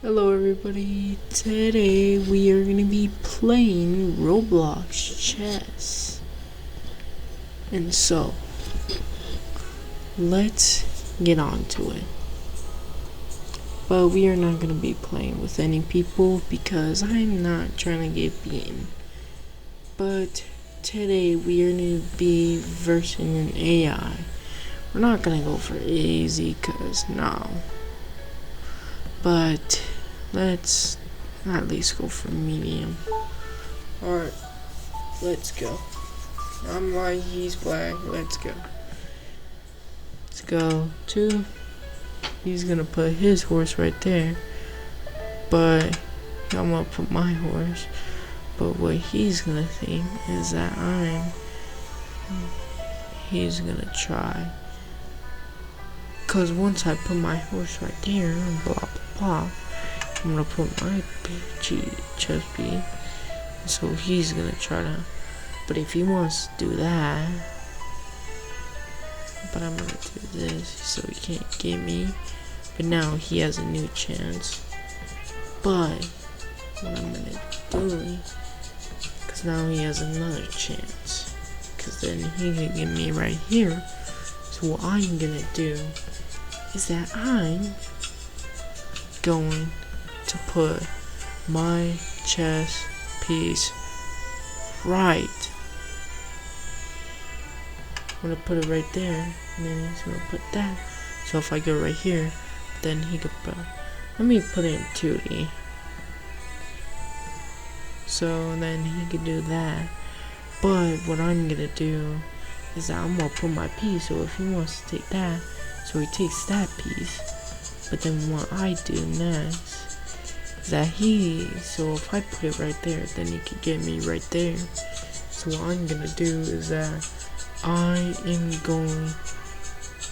Hello everybody, today we are going to be playing Roblox chess. And so, let's get on to it. But we are not going to be playing with any people because I'm not trying to get beaten. But today we are going to be versing an AI. We're not going to go for easy cause no. But let's at least go for medium. Alright, let's go. I'm white, he's black, let's go. Let's go. 2. He's gonna put his horse right there. But I'm gonna put my horse. But what he's gonna think is that he's gonna try. Cause once I put my horse right there, blah blah blah, I'm gonna put my chess piece. So he's gonna try to. But if he wants to do that, but I'm gonna do this so he can't get me. But now he has a new chance. But what I'm gonna do, cause now he has another chance. Cause then he can get me right here. So what I'm gonna do is that I'm going to put my chess piece right. I'm gonna put it right there, and then he's gonna put that. So if I go right here, then he could put. Let me put it in 2D. So then he could do that. But what I'm gonna do is that I'm gonna put my piece. So if he wants to take that, so he takes that piece. But then what I do next is that so if I put it right there, then he could get me right there. So what I'm gonna do is that I am going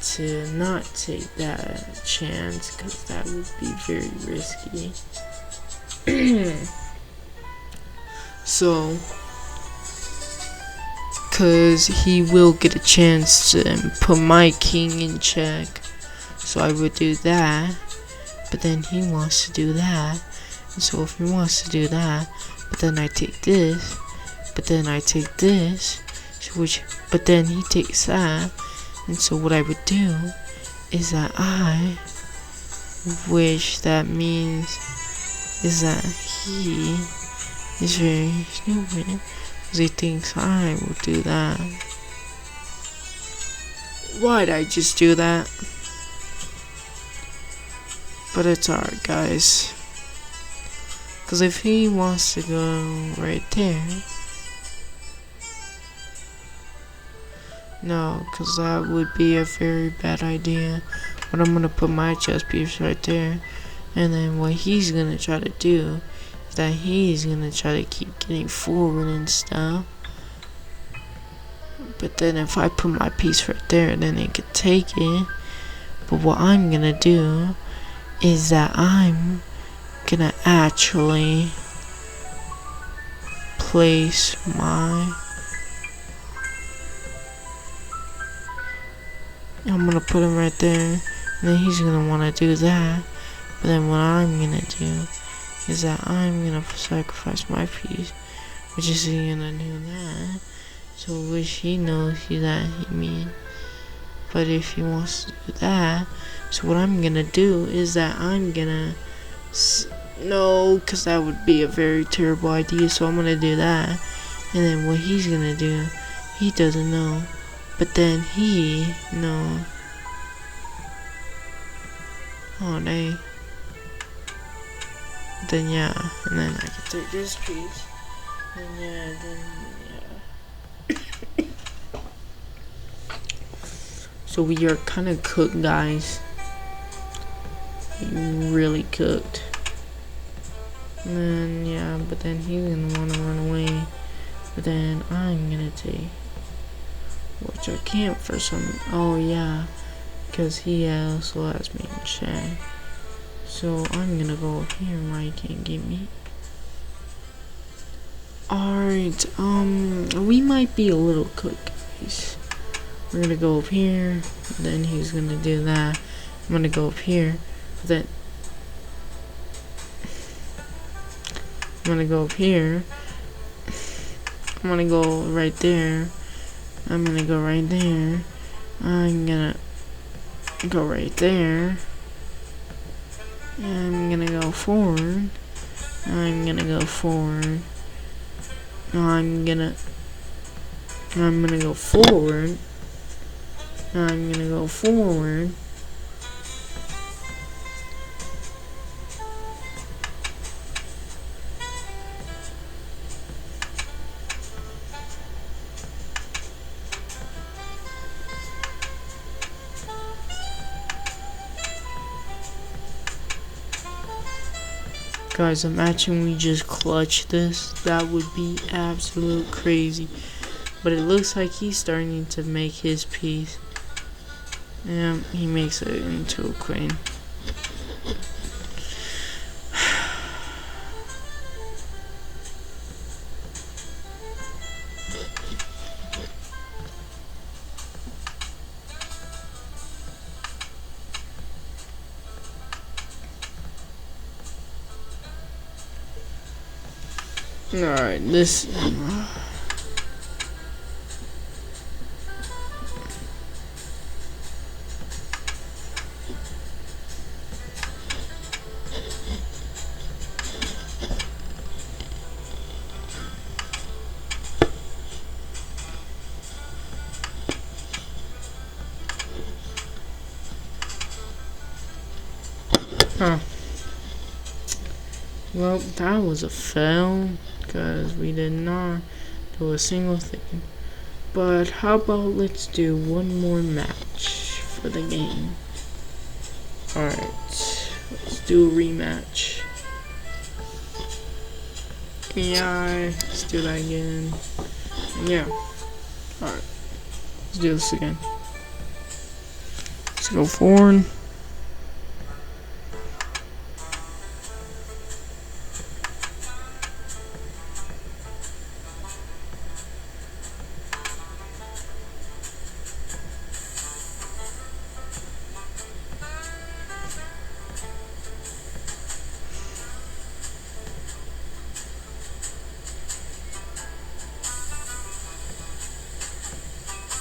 to not take that chance because that would be very risky. So, because he will get a chance to put my king in check. So I would do that. But then he wants to do that. And so if he wants to do that, but then I take this. But then I take this. But then he takes that. And so what I would do is that which that means is that he is very stupid. Because he thinks I will do that. Why'd I just do that? But it's alright, guys. Because if he wants to go right there. No, because that would be a very bad idea. But I'm going to put my chess piece right there. And then what he's going to try to do is that he's going to try to keep getting forward and stuff. But then if I put my piece right there, then he could take it. But what I'm going to do is that I'm going to actually place I'm gonna put him right there, and then he's gonna wanna do that. But then what I'm gonna do is that I'm gonna sacrifice my piece, which is gonna do that. So which he knows that he means. But if he wants to do that, so what I'm gonna do is that I'm gonna no, cause that would be a very terrible idea. So I'm gonna do that, and then what he's gonna do, he doesn't know. But then he knows. Oh, they. Then yeah, and then I can take this piece. And yeah. So we are kind of cooked, guys. Really cooked. And then yeah, but then he's gonna wanna run away. But then I'm gonna take. Which I can't for some. Oh yeah, because he also has me in check. So I'm gonna go up here where he can't get me. Alright, we might be a little cooked, guys. We're gonna go up here, then he's gonna do that. I'm gonna go up here, but then gonna go up here. I'm gonna go right there. I'm gonna go right there. I'm gonna go right there. I'm gonna go forward. I'm gonna go forward. I'm gonna go forward. I'm gonna go forward. Guys, imagine we just clutch this. That would be absolute crazy. But it looks like he's starting to make his piece. And he makes it into a queen. Alright, this... Huh. Well, that was a fail, because we did not do a single thing. But how about let's do one more match for the game. Alright, let's do a rematch. Yeah, let's do that again. Yeah. Alright, let's do this again. Let's go forward.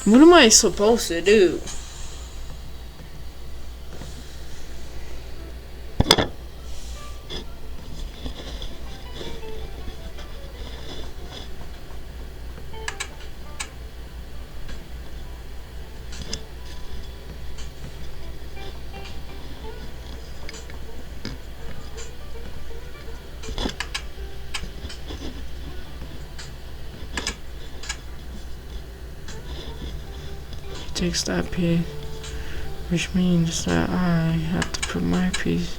What am I supposed to do? Takes that piece, which means that I have to put my piece,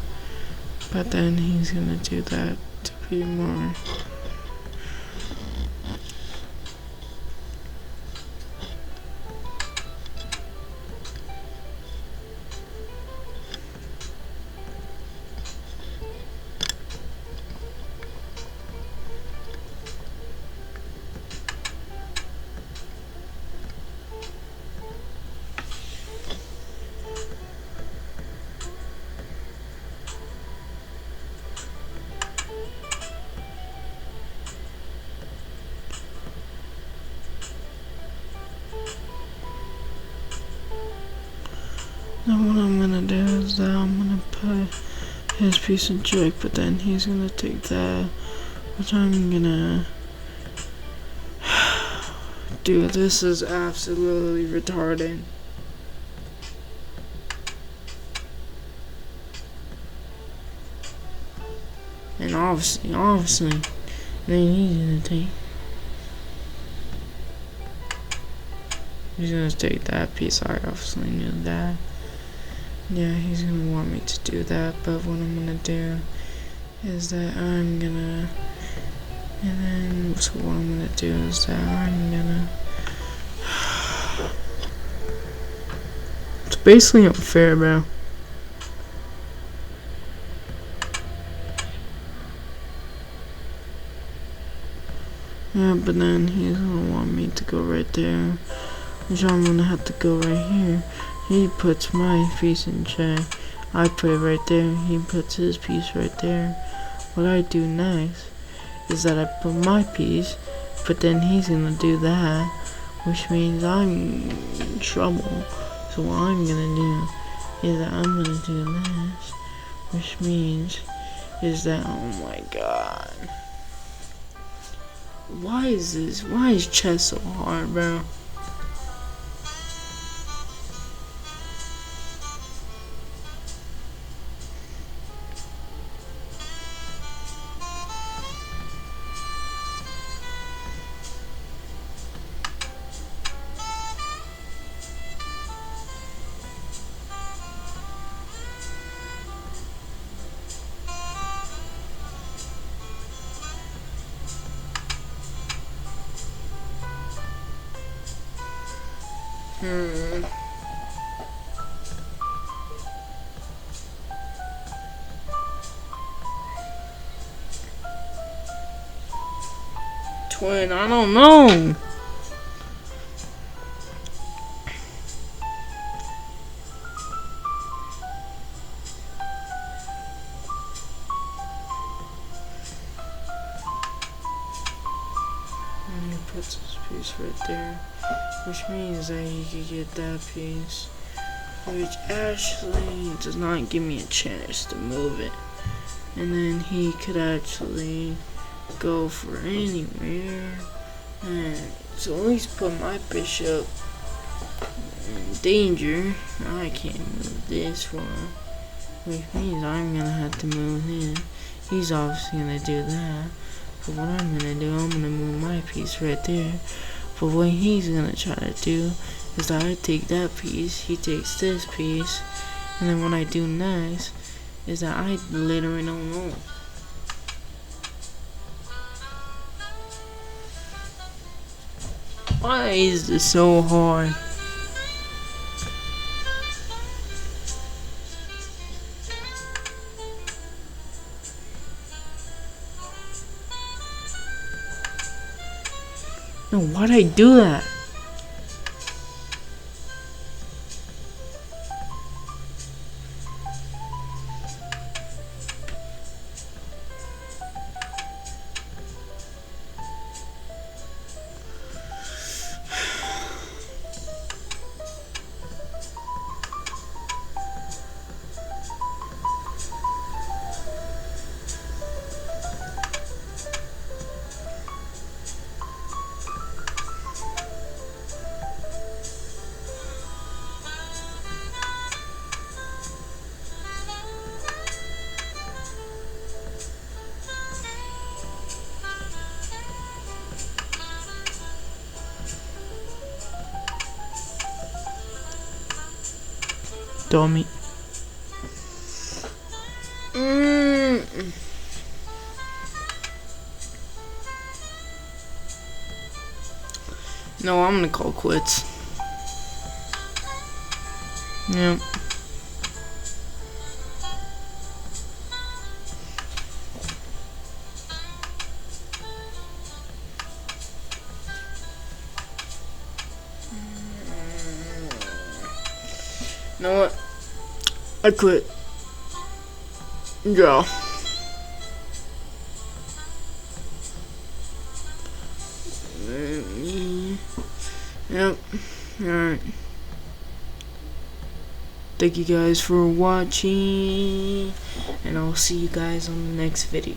but then he's gonna do that to be more. Now what I'm gonna do is that I'm gonna put his piece in check, but then he's gonna take that, which I'm gonna dude, this is absolutely retarded. And obviously, then he's gonna take. He's gonna take that piece. I obviously knew that. Yeah, he's gonna want me to do that, but what I'm gonna do is that I'm gonna, and then so what I'm gonna do is that I'm gonna. It's basically unfair, bro. Yeah, but then he's gonna want me to go right there, which I'm gonna have to go right here. He puts my piece in check. I put it right there. He puts his piece right there. What I do next is that I put my piece, but then he's gonna do that, which means I'm in trouble. So what I'm gonna do is that I'm gonna do this, which means is that, oh my god, why is chess so hard, bro? Twin, I don't know. And he puts this piece right there, which means that he could get that piece, which actually does not give me a chance to move it. And then he could actually go for anywhere, and so at least put my bishop in danger. I can't move this for him, which means I'm gonna have to move him. He's obviously gonna do that, but what I'm gonna do, I'm gonna move my piece right there. But what he's gonna try to do is that I take that piece, he takes this piece, and then what I do next is that I literally don't know. Why is this so hard? No, why'd I do that? Dummy. No, I'm gonna call quits. Yep. You know what? I quit. Draw. Yep. Alright. Thank you guys for watching, and I'll see you guys on the next video.